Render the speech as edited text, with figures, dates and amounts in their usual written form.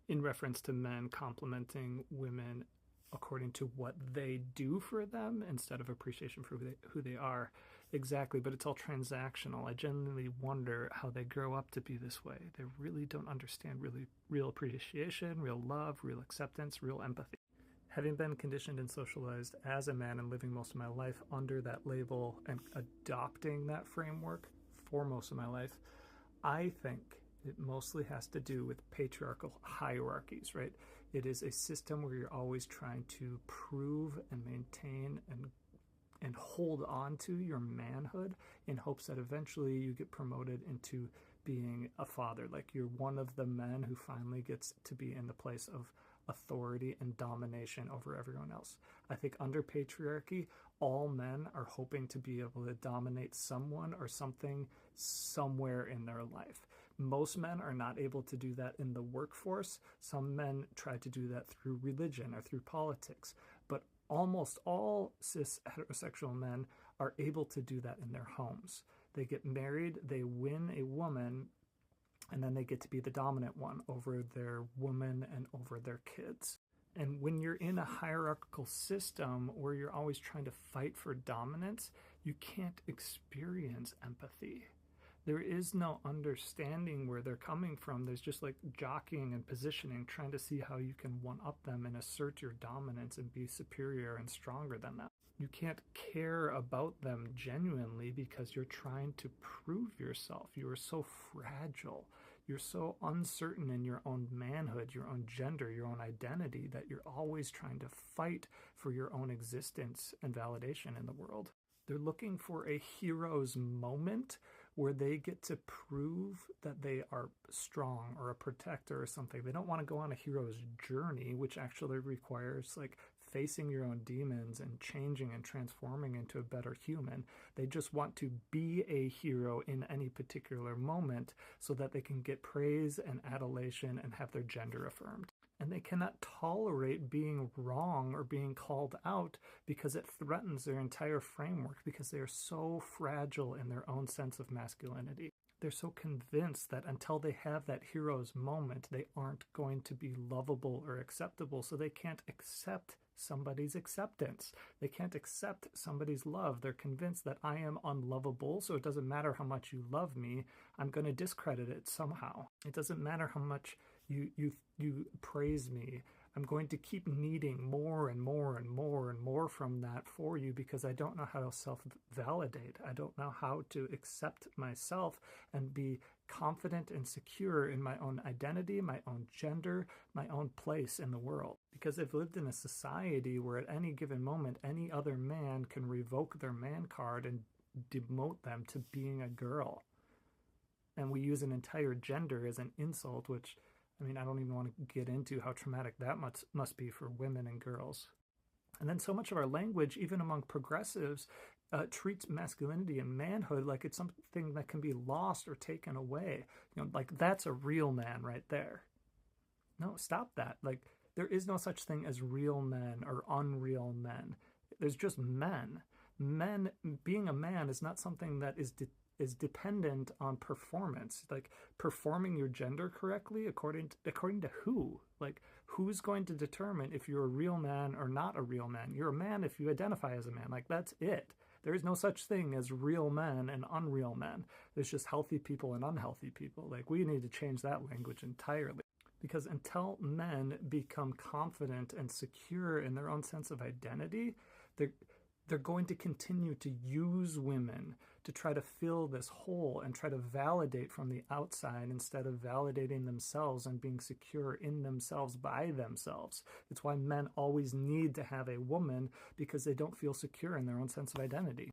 in reference to men complimenting women according to what they do for them instead of appreciation for who they are. Exactly, but it's all transactional. I genuinely wonder how they grow up to be this way. They really don't understand real appreciation, real love, real acceptance, real empathy. Having been conditioned and socialized as a man and living most of my life under that label and adopting that framework for most of my life, I think it mostly has to do with patriarchal hierarchies, right? It is a system where you're always trying to prove and maintain and hold on to your manhood in hopes that eventually you get promoted into being a father. Like you're one of the men who finally gets to be in the place of authority and domination over everyone else. I think under patriarchy, all men are hoping to be able to dominate someone or something somewhere in their life. Most men are not able to do that in the workforce. Some men try to do that through religion or through politics. But almost all cis heterosexual men are able to do that in their homes. They get married, they win a woman, and then they get to be the dominant one over their woman and over their kids. And when you're in a hierarchical system where you're always trying to fight for dominance, you can't experience empathy. There is no understanding where they're coming from. There's just like jockeying and positioning, trying to see how you can one-up them and assert your dominance and be superior and stronger than them. You can't care about them genuinely because you're trying to prove yourself. You are so fragile. You're so uncertain in your own manhood, your own gender, your own identity, that you're always trying to fight for your own existence and validation in the world. They're looking for a hero's moment where they get to prove that they are strong or a protector or something. They don't want to go on a hero's journey, which actually requires like facing your own demons and changing and transforming into a better human. They just want to be a hero in any particular moment so that they can get praise and adulation and have their gender affirmed. And they cannot tolerate being wrong or being called out because it threatens their entire framework, because they are so fragile in their own sense of masculinity. They're so convinced that until they have that hero's moment, they aren't going to be lovable or acceptable, so they can't accept somebody's acceptance. They can't accept somebody's love. They're convinced that I am unlovable, so it doesn't matter how much you love me, I'm going to discredit it somehow. It doesn't matter how much you praise me. I'm going to keep needing more and more and more and more from that for you because I don't know how to self-validate. I don't know how to accept myself and be confident and secure in my own identity, my own gender, my own place in the world. Because I've lived in a society where at any given moment, any other man can revoke their man card and demote them to being a girl. And we use an entire gender as an insult, which I don't even want to get into how traumatic that must be for women and girls. And then so much of our language, even among progressives, treats masculinity and manhood like it's something that can be lost or taken away. Like that's a real man right there. No, stop that. Like there is no such thing as real men or unreal men. There's just men. Men, being a man is not something that is dependent on performance, like performing your gender correctly according to who? Like who's going to determine if you're a real man or not a real man? You're a man if you identify as a man. Like that's it. There is no such thing as real men and unreal men. There's just healthy people and unhealthy people. Like we need to change that language entirely. Because until men become confident and secure in their own sense of identity, they're going to continue to use women to try to fill this hole and try to validate from the outside instead of validating themselves and being secure in themselves by themselves. It's why men always need to have a woman, because they don't feel secure in their own sense of identity.